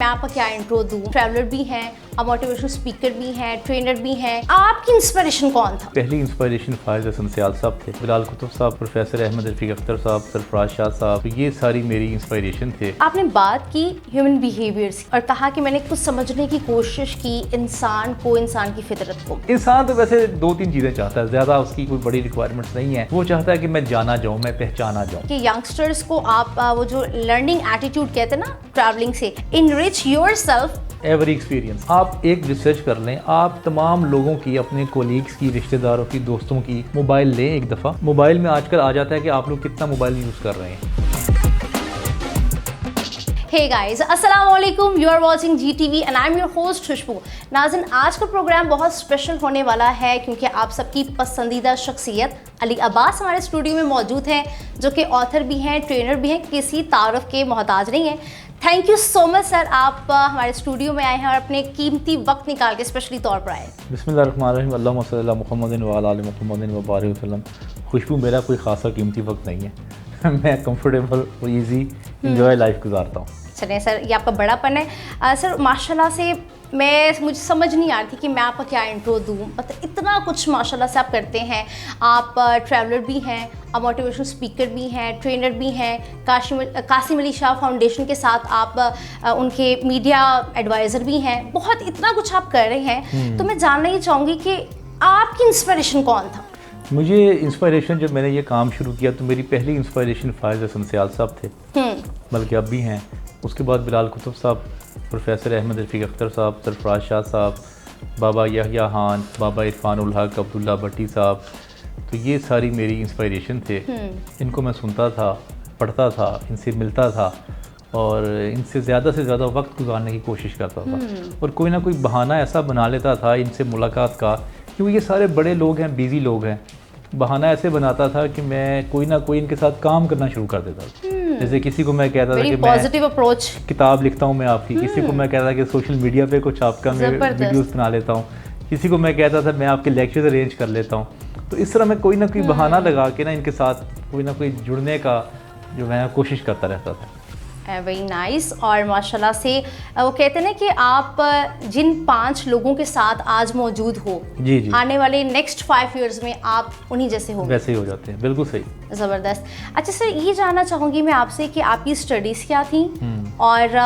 आपका क्या इंट्रो दूं। ट्रैवलर भी हैं, आप मोटिवेशनल स्पीकर भी हैं, ट्रेनर भी हैं। आपकी इंस्पिरेशन कौन था? पहली इंस्पिरेशन फारिस हसन सयाल साहब थे, बिलाल कुतुब साहब, प्रोफेसर अहमद रफीक अख्तर साहब, सरफराज शाह साहब, तो ये सारी मेरी इंस्पिरेशन थे। आपने बात की ह्यूमन बिहेवियर्स और कहा कि मैंने कुछ समझने की कोशिश की इंसान की फितरत को। इंसान तो वैसे दो तीन चीज़ें चाहता है, ज़्यादा उसकी कोई बड़ी रिक्वायरमेंट्स नहीं है। वो चाहता है कि मैं जाना जाऊँ, मैं पहचाना जाऊँ। कि यंगस्टर्स को आप वो जो लर्निंग एटीट्यूड कहते हैं ना ट्रैवलिंग से, इनरिच योरसेल्फ। एवरी एक्सपीरियंस आप एक रिसर्च कर लें, आप तमाम लोगों की, अपने कोलीग्स की, रिश्तेदारों की, दोस्तों की मोबाइल लें एक दफ़ा। मोबाइल में आजकल आ जाता है कि आप लोग कितना मोबाइल यूज़ कर रहे हैं। हे गाइस, अस्सलाम वालेकुम, you are watching GTV and I am your host Khushboo. Nazin, आज का प्रोग्राम बहुत स्पेशल होने वाला है क्योंकि आप सबकी पसंदीदा शख्सियत अली अब्बास हमारे स्टूडियो में मौजूद हैं, जो कि ऑथर भी हैं, ट्रेनर भी हैं, किसी तारुफ के मोहताज नहीं हैं। Thank you so much sir, आप हमारे स्टूडियो में आए हैं और अपने कीमती वक्त निकाल के स्पेशली तौर पर आए। बिस्मिल्लाहिर्रहमानिर्रहीम, अल्लाहुम्मा सल्ली अला मुहम्मदिन व अला आलि मुहम्मदिन व बारिक वसल्लम। खुशबू, मेरा कोई खासा कीमती वक्त नहीं है। मैं कंफर्टेबल और ईजी इंजॉय लाइफ गुजारता हूँ। चलिए सर, ये आपका बड़ापन है। सर माशाल्लाह से मुझे समझ नहीं आ रही थी कि मैं आपका क्या इंट्रो दूँ। मतलब इतना कुछ माशाल्लाह से आप करते हैं। आप ट्रैवलर भी हैं, आप मोटिवेशनल स्पीकर भी हैं, ट्रेनर भी हैं। कासिम अली शाह फाउंडेशन के साथ आप उनके मीडिया एडवाइज़र भी हैं। बहुत इतना कुछ आप कर रहे हैं। तो मैं जानना ही चाहूँगी कि आपकी इंस्पिरेशन कौन था? मुझे इंस्पिरेशन, जब मैंने ये काम शुरू किया तो मेरी पहली इंस्पिरेशन फारिस हसन सयाल साहब थे, बल्कि अब भी हैं। उसके बाद बिलाल कुतुब साहब, प्रोफेसर अहमद रफीक अख्तर साहब, सरफराज शाह साहब, बाबा यहया खान, बाबा इरफान उल हक, अब्दुल्ला भट्टी साहब, तो ये सारी मेरी इंस्पिरेशन थे। इनको मैं सुनता था, पढ़ता था, इनसे मिलता था और इनसे ज़्यादा से ज़्यादा वक्त गुजारने की कोशिश करता था और कोई ना कोई बहाना ऐसा बना लेता था इनसे मुलाकात का, क्योंकि ये सारे बड़े लोग हैं, बिज़ी लोग हैं। बहाना ऐसे बनाता था कि मैं कोई ना कोई इनके साथ काम करना शुरू कर देता था। जैसे किसी को मैं कहता था कि पॉजिटिव अप्रोच, किताब लिखता हूँ मैं आपकी, किसी को मैं कहता था कि सोशल मीडिया पे कुछ आपका मैं वीडियोस बना लेता हूँ, किसी को मैं कहता था मैं आपके लेक्चर्स अरेंज कर लेता हूँ। तो इस तरह मैं कोई ना कोई बहाना लगा के ना इनके साथ कोई ना कोई जुड़ने का जो मैं कोशिश करता रहता था। Very nice. और माशाल्लाह से वो कहते हैं ना कि आप जिन 5 लोगों के साथ आज मौजूद हो, जी जी, आने वाले नेक्स्ट 5 इयर्स में आप उन्हीं जैसे हो, वैसे ही हो जाते हैं। बिल्कुल सही, ज़बरदस्त। अच्छा सर, ये जानना चाहूँगी मैं आपसे कि आपकी स्टडीज़ क्या थी और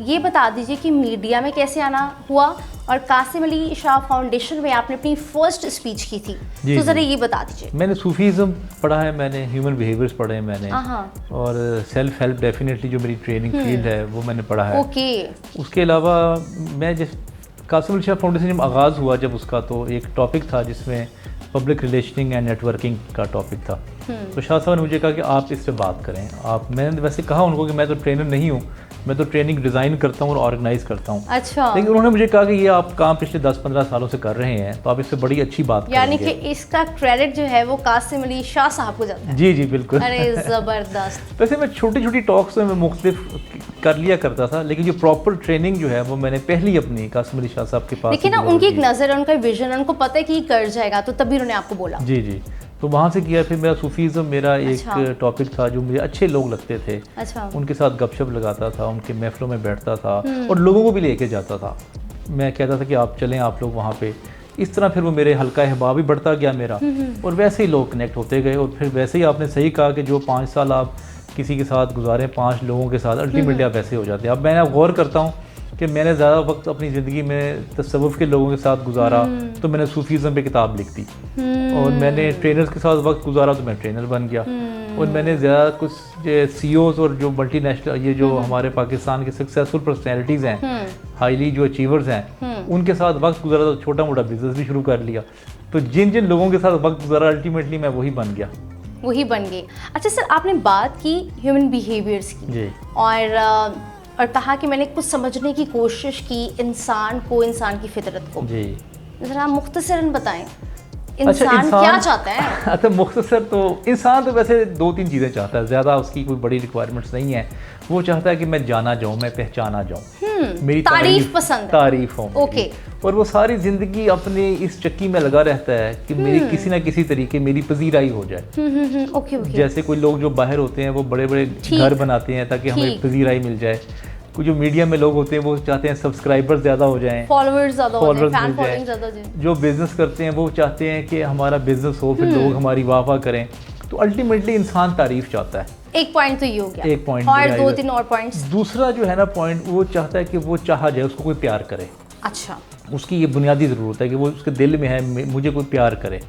ये बता दीजिए कि मीडिया में कैसे आना हुआ और कासिम अली शाह फाउंडेशन में आपने अपनी फर्स्ट स्पीच की थी, तो ज़रा ये बता दीजिए। मैंने सूफीज़म पढ़ा है, मैंने ह्यूमन बिहेवियर्स पढ़े हैं मैंने, और सेल्फ हेल्प डेफिनेटली जो मेरी ट्रेनिंग फील्ड है वो मैंने पढ़ा है। ओके। उसके अलावा मैं जिस कासिम अली शाह फाउंडेशन जब आगाज़ हुआ जब उसका, तो एक टॉपिक था जिसमें पब्लिक रिलेशनिंग एंड नेटवर्किंग का टॉपिक था। तो शाह साहब ने मुझे कहा कि आप इस पर बात करें। मैंने वैसे कहा उनको कि मैं तो ट्रेनर नहीं हूँ, मैं तो ट्रेनिंग डिज़ाइन करता हूँ और ऑर्गेनाइज करता हूँ। अच्छा। लेकिन उन्होंने मुझे कहा कि ये आप काम पिछले 10-15 सालों से कर रहे हैं, तो आप इससे बड़ी अच्छी बात करेंगे। यानी कि इसका क्रेडिट जो है वो कासिम अली शाह साहब को जाता है। जी जी बिल्कुल। अरे ज़बरदस्त। वैसे मैं छोटी छोटी टॉक्स में मुख्तलिफ कर लिया करता था, लेकिन जो प्रॉपर ट्रेनिंग जो है वो मैंने पहली अपनी कासिम अली शाह साहब के पास। लेकिन ना उनकी एक नज़र है, उनका विजन है, उनको पता है कि कर जाएगा, तो तभी उन्होंने आपको बोला। जी जी, तो वहाँ से किया। फिर मेरा सूफीज़म मेरा एक टॉपिक था जो मुझे अच्छे लोग लगते थे। अच्छा। उनके साथ गपशप लगाता था, उनके महफिलों में बैठता था और लोगों को भी लेके जाता था। मैं कहता था कि आप चलें, आप लोग वहाँ पे। इस तरह फिर वो मेरे हल्का अहबाब भी बढ़ता गया मेरा, और वैसे ही लोग कनेक्ट होते गए। और फिर वैसे ही आपने सही कहा कि जो 5 साल आप किसी के साथ गुजारें, 5 लोगों के साथ, अल्टीमेटली आप वैसे हो जाते हैं। अब मैं गौर करता हूँ कि मैंने ज़्यादा वक्त अपनी ज़िंदगी में तसव्वुफ़ के लोगों के साथ गुजारा तो मैंने सूफीज़म पे किताब लिख दी, और मैंने ट्रेनर्स के साथ वक्त गुजारा तो मैं ट्रेनर बन गया। और मैंने ज़्यादा कुछ CEOs और जो मल्टीनेशनल, ये जो हमारे पाकिस्तान के सक्सेसफुल पर्सनैलिटीज़ हैं, हाईली जो अचीवर्स हैं, उनके साथ वक्त गुजारा तो छोटा मोटा बिजनेस भी शुरू कर लिया। तो जिन जिन लोगों के साथ वक्त गुजारा अल्टीमेटली मैं वही बन गया, वही बन गए। अच्छा सर, आपने बात की ह्यूमन बिहेवियर्स की जी, और कहा कि मैंने कुछ समझने की कोशिश की इंसान की फितरत को जी। ज़रा मुख्तसरन बताएं, इंसान क्या चाहता है? अच्छा, मुख्तसर तो इंसान तो वैसे 2-3 चीज़ें चाहता है, ज़्यादा उसकी कोई बड़ी रिक्वायरमेंट्स नहीं है। वो चाहता है कि मैं जाना जाऊँ, मैं पहचाना जाऊँ, मेरी तारीफ पसंद, तारीफ हो। ओके। और वो सारी ज़िंदगी अपने इस चक्की में लगा रहता है कि मेरी किसी ना किसी तरीके मेरी पजीराई हो जाए। ओके। जैसे कोई लोग जो बाहर होते हैं वो बड़े बड़े घर बनाते हैं ताकि हमें पजीराई मिल जाए। जो मीडिया में लोग होते हैं वो चाहते हैं सब्सक्राइबर्स ज़्यादा हो जाएं, फॉलोअर्स ज़्यादा हो जाए, followers फैन मिल जाए। फॉलोइंग ज़्यादा हो जाए। जो बिजनेस करते हैं वो चाहते हैं कि हमारा बिजनेस हो, फिर लोग हमारी वाह करें। तो अल्टीमेटली इंसान तारीफ चाहता है। एक पॉइंट तो ये हो गया, एक पॉइंट और 2-3 और पॉइंट्स। दूसरा जो है ना पॉइंट, वो चाहता है कि वो चाहा जाए, उसको कोई प्यार करे। अच्छा, उसकी ये बुनियादी ज़रूरत है कि वो उसके दिल में है मुझे कोई प्यार करे,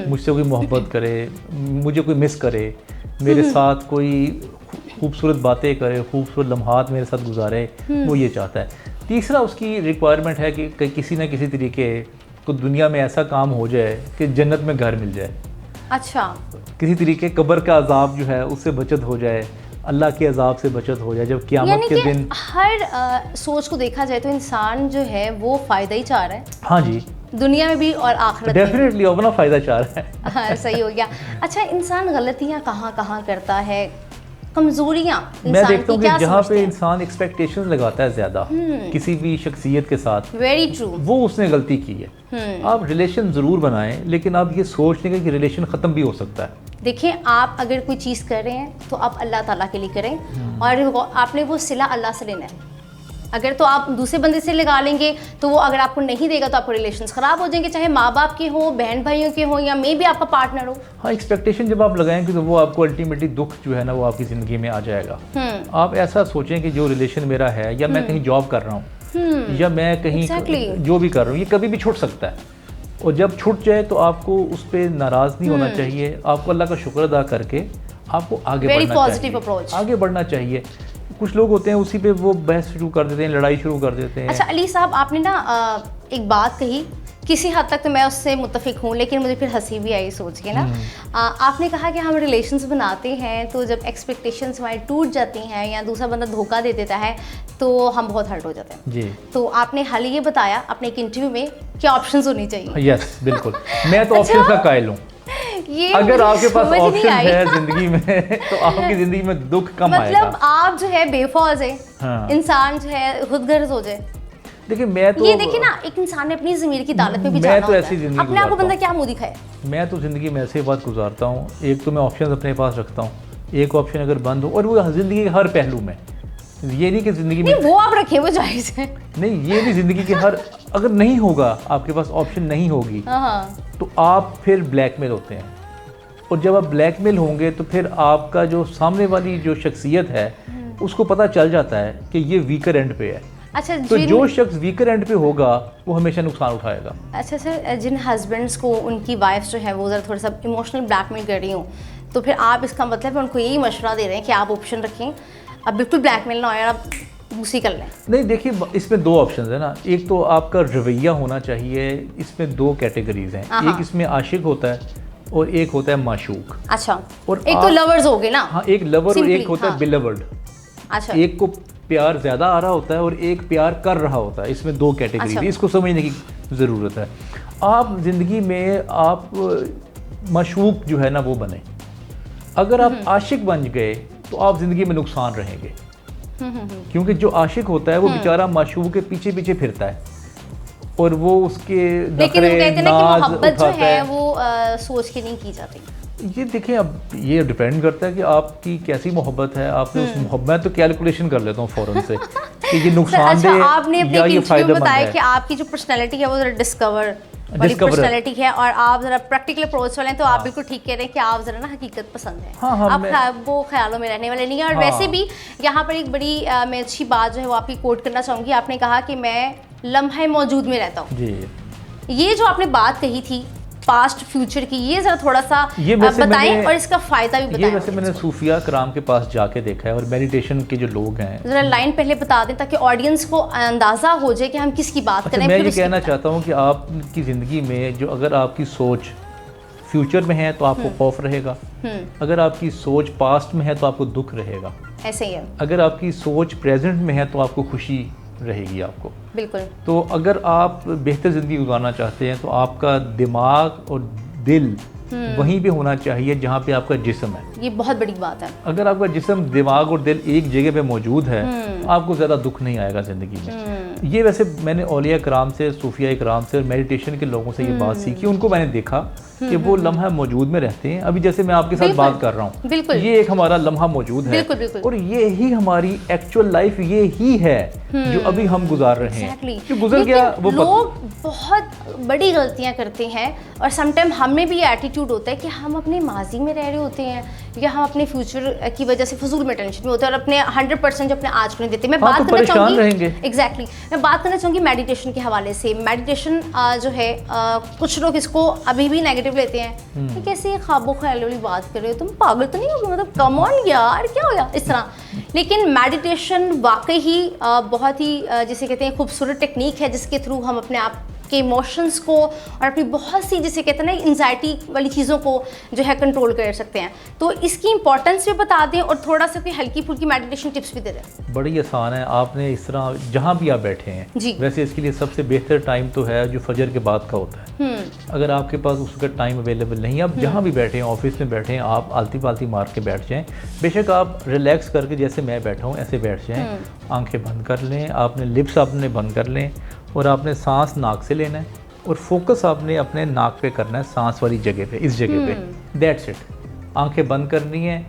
मुझसे कोई मोहब्बत करे, मुझे कोई मिस करे, मेरे साथ कोई खूबसूरत बातें करे, खूबसूरत लम्हात मेरे साथ गुजारे, वो ये चाहता है। तीसरा उसकी रिक्वायरमेंट है कि किसी न किसी तरीके को दुनिया में ऐसा काम हो जाए कि जन्नत में घर मिल जाए। अच्छा, किसी तरीके कब्र का अजाब जो है उससे बचत हो जाए, अल्लाह के अजाब से बचत हो जाए जब क़यामत यानी के कि दिन। हर सोच को देखा जाए तो इंसान जो है वो फ़ायदा ही चाह रहा है, हाँ जी, दुनिया में भी और आखिरत में भी। डेफिनेटली अपना फ़ायदा चाह रहा है। हाँ, सही हो गया। अच्छा, इंसान गलतियाँ कहाँ कहाँ करता है, कमज़ोरियाँ मैं इंसान देखता की हूँ क्या कि जहाँ पे समझते हैं? इंसान एक्सपेक्टेशंस लगाता है ज़्यादा किसी भी शख्सियत के साथ, वेरी ट्रू। वो उसने गलती की है। आप रिलेशन ज़रूर बनाएं, लेकिन आप ये सोच लें कि रिलेशन ख़त्म भी हो सकता है। देखिए, आप अगर कोई चीज़ कर रहे हैं तो आप अल्लाह ताला के लिए करें, और आपने वो सिला अल्लाह से लेना है। अगर तो आप दूसरे बंदे से लगा लेंगे तो वो अगर आपको नहीं देगा तो आपको रिलेशंस ख़राब हो जाएंगे, चाहे माँ बाप के हो, बहन भाइयों के हो, या मे भी आपका पार्टनर हो। हाँ, एक्सपेक्टेशन जब आप लगाएंगे तो वो आपको अल्टीमेटली दुख जो है ना वो आपकी ज़िंदगी में आ जाएगा। आप ऐसा सोचें कि जो रिलेशन मेरा है, या मैं कहीं जॉब कर रहा हूँ, या मैं कहीं जो भी कर रहा हूँ, ये कभी भी छूट सकता है। और जब छूट जाए तो आपको उस पर नाराज़ नहीं होना चाहिए, आपको अल्लाह का शुक्र अदा करके आपको आगे Very बढ़ना positive चाहिए। approach। आगे बढ़ना चाहिए। कुछ लोग होते हैं उसी पे वो बहस शुरू कर देते हैं, लड़ाई शुरू कर देते हैं। अच्छा अली साहब, आपने ना एक बात कही, किसी हद तक तो मैं उससे मुत्तफिक हूँ, लेकिन मुझे फिर हंसी भी आई सोच के ना। आपने कहा कि हम रिलेशंस बनाते हैं तो जब एक्सपेक्टेशंस हमारी टूट जाती हैं या दूसरा बंदा धोखा दे देता है तो हम बहुत हर्ट हो जाते हैं जी। तो आपने हाल ही ये बताया अपने एक इंटरव्यू में क्या ऑप्शंस होनी चाहिए। यस, बिल्कुल। मैं तो ऑप्शन का कायल हूँ। ये अगर आपके पास समझ नहीं ऑप्शन आई। है जिंदगी में तो आपकी जिंदगी में दुख कम आएगा। मतलब आप जो है बेफौज है, हाँ। इंसान जो है खुदगर्ज हो जाए। देखिए मैं तो, ये देखिए ना, एक इंसान ने अपनी ज़मीर की अदालत में भी जाना मैं तो होता ऐसी है। जिंदगी अपने आप को गुजारता बंदा हूँ। क्या मुंह दिखाए। मैं तो ज़िंदगी में ऐसे बात गुजारता हूँ, एक तो मैं ऑप्शन अपने पास रखता हूँ, एक ऑप्शन अगर बंद हो, और वो ज़िंदगी के हर पहलू में, ये नहीं कि ज़िंदगी में नहीं वो आप रखें, वो जायज़ है। नहीं, ये नहीं, ज़िंदगी के हर, अगर नहीं होगा आपके पास ऑप्शन नहीं होगी हाँ, तो आप फिर ब्लैकमेल होते हैं, और जब आप ब्लैकमेल होंगे तो फिर आपका जो सामने वाली जो शख्सियत है उसको पता चल जाता है कि ये वीकर एंड पे है। अच्छा तो जो शख्स वीकर एंड पे होगा वो हमेशा नुकसान उठाएगा। अच्छा सर, जिन हस्बैंड्स को उनकी वाइफ्स जो है वो ज़रा थोड़ा सा इमोशनल ब्लैकमेल कर रही हूँ, तो फिर आप इसका मतलब है उनको यही मशवरा दे रहे हैं कि आप ऑप्शन रखें, अब बिल्कुल ब्लैकमेल ना हो यार, आप दूसरी कर लें। नहीं, देखिए इसमें दो ऑप्शन है ना, एक तो आपका रवैया होना चाहिए। इसमें दो कैटेगरीज हैं, एक इसमें आशिक होता है और एक होता है माशूक। अच्छा, और एक तो लवर्स हो गए ना। हाँ, एक लवर और एक होता है बिलवर्ड। अच्छा, एक को प्यार ज़्यादा आ रहा होता है और एक प्यार कर रहा होता है। इसमें दो कैटेगरी, अच्छा। इसको समझने की ज़रूरत है। आप ज़िंदगी में आप माशूक जो है ना वो बने। अगर आप आशिक बन गए तो आप ज़िंदगी में नुकसान रहेंगे, क्योंकि जो आशिक होता है वो बेचारा माशूक के पीछे पीछे फिरता है और वो उसके लेकिन वो कहते हैं ना कि नाज मोहब्बत जो उठाता है वो सोच के नहीं की जाती। ये देखिए, अब ये डिपेंड करता है कि आपकी कैसी मोहब्बत है। आपने उस मोहब्बत, मैं तो कैलकुलेशन कर लेता हूँ फ़ौरन से कि ये नुकसानदेह अच्छा, आपने अपने या ये इंटरव्यू में फ़ायदेमंद बताया है। कि आपकी जो पर्सनैलिटी है वो ज़रा डिस्कवर वाली पर्सनैलिटी है, और आप ज़रा प्रैक्टिकल अप्रोच वाले हैं, तो आप बिल्कुल ठीक कह रहे हैं कि आप ज़रा ना हकीकत पसंद है। हाँ, हाँ, आप वो ख्यालों में रहने वाले नहीं हैं। और वैसे भी यहाँ पर एक बड़ी मैं अच्छी बात जो है वो आपकी कोट करना चाहूँगी। आपने कहा कि मैं लम्हे मौजूद में रहता हूँ। जी, ये जो आपने बात कही थी पास्ट फ्यूचर की, ये ज़रा थोड़ा सा बताएं और इसका फ़ायदा भी बताएं। ये वैसे मैंने सूफिया कराम के पास जाके देखा है, और मेडिटेशन के जो लोग हैं, ज़रा लाइन पहले बता दें ताकि ऑडियंस को अंदाज़ा हो जाए कि हम किसकी बात करें। मैं ये कहना चाहता हूँ कि आपकी ज़िंदगी में जो, अगर आपकी सोच फ्यूचर में है तो आपको खौफ रहेगा, अगर आपकी सोच पास्ट में है तो आपको दुख रहेगा, ऐसे ही है, अगर आपकी सोच प्रेजेंट में है तो आपको खुशी रहेगी आपको। बिल्कुल। तो अगर आप बेहतर ज़िंदगी गुजारना चाहते हैं तो आपका दिमाग और दिल वहीं पे होना चाहिए जहाँ पे आपका जिस्म है। ये बहुत बड़ी बात है। अगर आपका जिस्म, दिमाग और दिल एक जगह पे मौजूद है तो आपको ज़्यादा दुख नहीं आएगा ज़िंदगी में। ये वैसे मैंने औलिया कराम से, सूफिया कराम से और मेडिटेशन के लोगों से ये बात सीखी। उनको मैंने देखा कि वो लम्हा मौजूद में रहते हैं। अभी जैसे मैं आपके साथ बात कर रहा हूँ, बिल्कुल, ये एक हमारा लम्हा मौजूद है, बिल्कुल, बिल्कुल। और ये ही हमारी एक्चुअल लाइफ ये ही है जो अभी हम गुजार रहे हैं। जो गुजर गया वो लोग बहुत बड़ी गलतियां करते हैं और समटाइम हमें भी ये एटीट्यूड होता है कि हम अपने माजी में रह रहे होते हैं या हम अपने फ्यूचर की वजह से फजूल में टेंशन में होते हैं और अपने 100% जो अपने आज को नहीं देते। मैं बात करना चाहूँगी एग्जैक्टली मैं बात करना चाहूँगी मेडिटेशन के हवाले से। मेडिटेशन जो है कुछ लोग इसको अभी भी नेगेटिव लेते हैं कि कैसे ख्वाबो ख्याल वाली बात कर रहे हो, तुम पागल तो नहीं हो, मतलब कम ऑन यार क्या हो गया इस तरह। लेकिन मेडिटेशन वाकई ही बहुत ही जिसे कहते हैं खूबसूरत टेक्निक है जिसके थ्रू हम अपने आप के इमोशंस को और अपनी बहुत सी जिसे कहते हैं ना एंजाइटी वाली चीज़ों को जो है कंट्रोल कर सकते हैं। तो इसकी इंपॉर्टेंस भी बता दें और थोड़ा सा कोई हल्की फुल्की मेडिटेशन टिप्स भी दे दें। बड़ी आसान है, आपने इस तरह जहाँ भी आप बैठे हैं जी, वैसे इसके लिए सबसे बेहतर टाइम तो है जो फजर के बाद का होता है। अगर आपके पास उस वक्त टाइम अवेलेबल नहीं, आप जहाँ भी बैठे हैं, ऑफिस में बैठे हैं, आप आलती पालती मार के बैठ जाएँ। बेशक आप रिलैक्स करके जैसे मैं बैठा हूँ ऐसे बैठ जाएँ, आंखें बंद कर लें, आपने लिप्स अपने बंद कर लें और आपने सांस नाक से लेना है और फोकस आपने अपने नाक पे करना है, सांस वाली जगह पे, इस जगह पे। That's it. आंखें बंद करनी है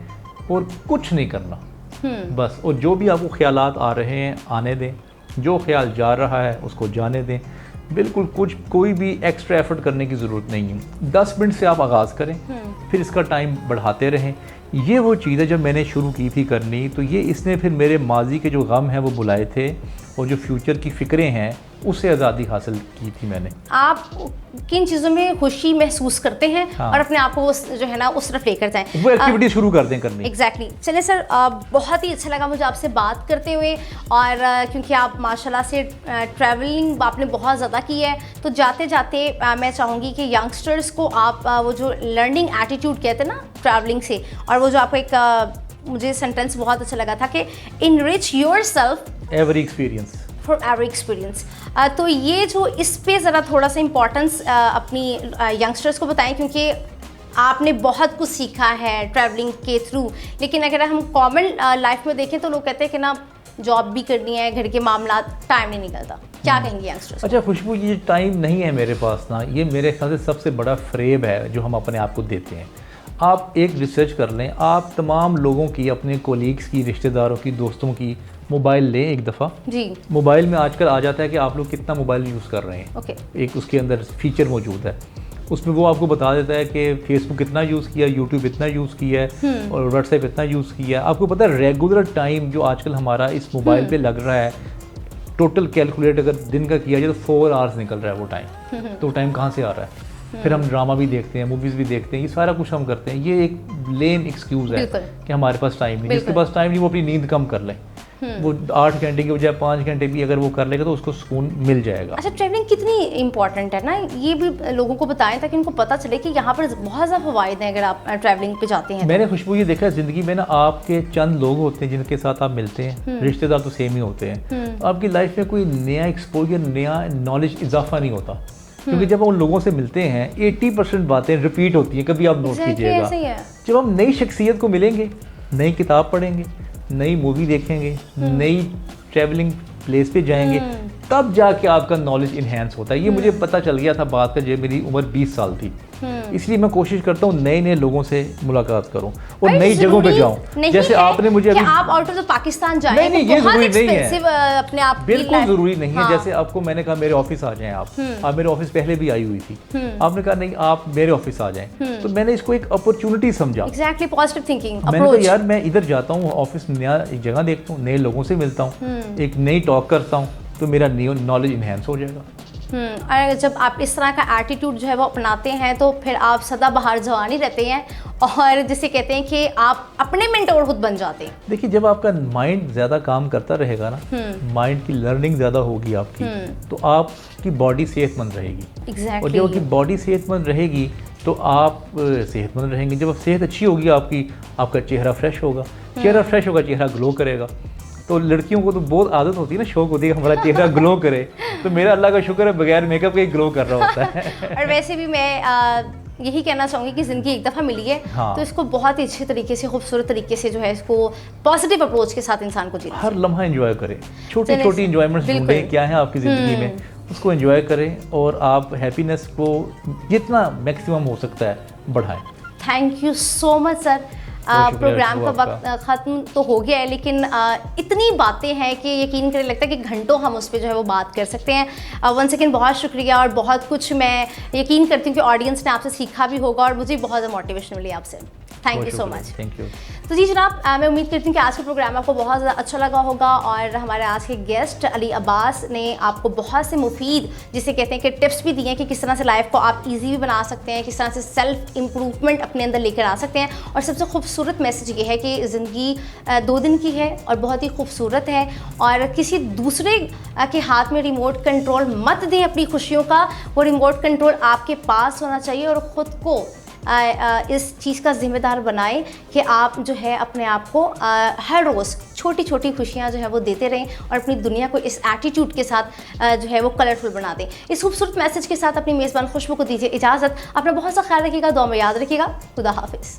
और कुछ नहीं करना बस। और जो भी आपको ख्यालात आ रहे हैं आने दें, जो ख्याल जा रहा है उसको जाने दें। बिल्कुल कोई भी एक्स्ट्रा एफर्ट करने की ज़रूरत नहीं है। 10 मिनट से आप आगाज़ करें, फिर इसका टाइम बढ़ाते रहें। ये वो चीज़ है जब मैंने शुरू की थी करनी, तो ये इसने फिर मेरे माजी के जो गम हैं वो बुलाए थे और जो फ्यूचर की फ़िक्रें हैं उससे आज़ादी हासिल की थी मैंने। आप किन चीज़ों में खुशी महसूस करते हैं और अपने आप को जो है ना उस तरफ लेकर जाएं, वो एक्टिविटी शुरू कर दें करनी। एग्जैक्टली। चलिए सर, बहुत ही अच्छा लगा मुझे आपसे बात करते हुए और क्योंकि आप माशाल्लाह से ट्रैवलिंग आपने बहुत ज़्यादा की है, तो जाते जाते मैं चाहूँगी कि यंगस्टर्स को आप वो जो लर्निंग एटीट्यूड कहते हैं ना ट्रैवलिंग से, और वो जो आपको एक मुझे सेंटेंस बहुत अच्छा लगा था कि enrich yourself every experience for every experience. तो ये जो इस पे ज़रा थोड़ा सा इम्पोर्टेंस अपनी यंगस्टर्स को बताएं, क्योंकि आपने बहुत कुछ सीखा है ट्रैवलिंग के थ्रू। लेकिन अगर हम कॉमन लाइफ में देखें तो लोग कहते हैं कि ना जॉब भी करनी है, घर के मामला, टाइम नहीं निकलता। क्या कहेंगे यंगस्टर्स? अच्छा खुशबू, ये टाइम नहीं है मेरे पास ना, ये मेरे ख्याल से सबसे बड़ा फ्रेब है जो हम अपने आप को देते हैं। आप एक रिसर्च कर लें, आप तमाम लोगों की, अपने कोलीग्स की, रिश्तेदारों की, दोस्तों की मोबाइल लें एक दफ़ा जी। मोबाइल में आजकल आ जाता है कि आप लोग कितना मोबाइल यूज़ कर रहे हैं। एक उसके अंदर फीचर मौजूद है, उसमें वो आपको बता देता है कि फेसबुक इतना यूज़ किया, यूट्यूब इतना यूज़ किया है और व्हाट्सएप इतना यूज़ किया है। आपको पता है रेगुलर टाइम जो आजकल हमारा इस मोबाइल पे लग रहा है, टोटल कैलकुलेट अगर दिन का किया जाए तो 4 आवर्स निकल रहा है वो टाइम। तो टाइम कहाँ से आ रहा है? फिर हम ड्रामा भी देखते हैं, मूवीज़ भी देखते हैं, ये सारा कुछ हम करते हैं। ये एक लेम एक्सक्यूज़ है कि हमारे पास टाइम नहीं। जिसके पास टाइम नहीं वो अपनी नींद कम कर लें, वो 8 घंटे की बजाय 5 घंटे भी अगर वो कर लेगा तो उसको सुकून मिल जाएगा। अच्छा, ट्रैवलिंग कितनी इंपॉर्टेंट है ना, ये भी लोगों को बताएं ताकि उनको पता चले कि यहाँ पर बहुत ज़्यादा फ़वाइद हैं अगर आप ट्रैवलिंग पे जाते हैं। मैंने खुशबू ये देखा है ज़िंदगी में ना, आपके चंद लोग होते हैं जिनके साथ आप मिलते हैं, रिश्तेदार तो सेम ही होते हैं, आपकी लाइफ में कोई नया एक्सपोजर, नया नॉलेज इजाफा नहीं होता। क्योंकि जब उन लोगों से मिलते हैं 80% बातें रिपीट होती हैं। कभी आप नोट कीजिएगा, जब हम नई शख्सियत को मिलेंगे, नई किताब पढ़ेंगे, नई मूवी देखेंगे, नई ट्रैवलिंग प्लेस पे जाएंगे, तब जाके आपका नॉलेज इन्हेंस होता है। ये मुझे पता चल गया था बात का जब मेरी उम्र 20 साल थी। इसलिए मैं कोशिश करता हूँ नए नए लोगों से मुलाकात करूँ और नई जगहों पे जाऊँ। जैसे आपने मुझे अभी आप आउट ऑफ पाकिस्तान जाएं, नहीं ये जरूरी नहीं है, अपने आप बिल्कुल जरूरी नहीं है। जैसे आपको मैंने कहा मेरे ऑफिस आ जाएं आप मेरे ऑफिस पहले भी आई हुई थी, आपने कहा नहीं आप मेरे ऑफिस आ जाएं, तो मैंने इसको एक अपॉर्चुनिटी समझा। एग्जैक्टली, पॉजिटिव थिंकिंग मैंने कहा यार मैं इधर जाता हूँ ऑफिस, नया एक जगह देखता हूँ, नए लोगों से मिलता हूँ, एक नई टॉक करता हूँ, तो मेरा नॉलेज इन्हेंस हो जाएगा। और जब आप इस तरह का एटीट्यूड जो है वो अपनाते हैं तो फिर आप सदाबहार जवान ही रहते हैं और जिसे कहते हैं कि आप अपने मेंटोर खुद बन जाते हैं। देखिए, जब आपका माइंड ज़्यादा काम करता रहेगा ना, माइंड की लर्निंग ज़्यादा होगी आपकी, तो आपकी बॉडी सेहतमंद रहेगी। और जब आपकी बॉडी सेहतमंद रहेगी तो आप सेहतमंद रहेंगे। जब सेहत अच्छी होगी आपकी, आपका चेहरा फ्रेश होगा, चेहरा फ्रेश होगा, चेहरा ग्लो करेगा। तो लड़कियों को तो बहुत आदत होती है ना, शौक होती है हमारा चेहरा ग्लो करे, तो मेरा अल्लाह का शुक्र है बगैर मेकअप के ग्लो कर रहा होता है। और वैसे भी मैं यही कहना चाहूँगी कि ज़िंदगी एक दफ़ा मिली है, तो इसको बहुत ही अच्छे तरीके से, खूबसूरत तरीके से जो है इसको पॉजिटिव अप्रोच के साथ इंसान को जीना, हर लम्हा एंजॉय करें, छोटी छोटी इंजॉयमेंट्स ढूंढें क्या है आपकी ज़िंदगी में, उसको एंजॉय करें और आप हैप्पीनेस को जितना मैक्सिमम हो सकता है बढ़ाएं। Thank you so much sir. Programme का वक्त ख़त्म तो हो गया है, लेकिन इतनी बातें हैं कि यकीन करें लगता है कि घंटों हम उस पर जो है वो बात कर सकते हैं। वन सेकेंड बहुत शुक्रिया, और बहुत कुछ मैं यकीन करती हूँ कि ऑडियंस ने आपसे सीखा भी होगा और मुझे बहुत ज़्यादा मोटिवेशन मिली आपसे। Thank you so much. Thank you. तो जी जनाब, मैं उम्मीद करती हूँ कि आज का प्रोग्राम आपको बहुत ज़्यादा अच्छा लगा होगा, और हमारे आज के गेस्ट अली अब्बास ने आपको बहुत से मुफीद, जिसे कहते हैं कि टिप्स भी दिए हैं कि किस तरह से लाइफ को आप इजी भी बना सकते हैं, किस तरह से सेल्फ इम्प्रूवमेंट अपने अंदर लेकर आ सकते हैं। और सबसे खूबसूरत मैसेज ये है कि ज़िंदगी 2 दिन की है और बहुत ही खूबसूरत है, और किसी दूसरे के हाथ में रिमोट कंट्रोल मत दें अपनी खुशियों का। वो रिमोट कंट्रोल आपके पास होना चाहिए, और ख़ुद को इस चीज़ का ज़िम्मेदार बनाएं कि आप जो है अपने आप को हर रोज़ छोटी छोटी खुशियाँ जो है वो देते रहें, और अपनी दुनिया को इस एटीट्यूड के साथ जो है वो कलरफुल बना दें। इस खूबसूरत मैसेज के साथ अपनी मेज़बान खुशबू को दीजिए इजाज़त। अपना बहुत सा ख्याल रखिएगा, दुआ में याद रखिएगा। खुदा हाफिज़।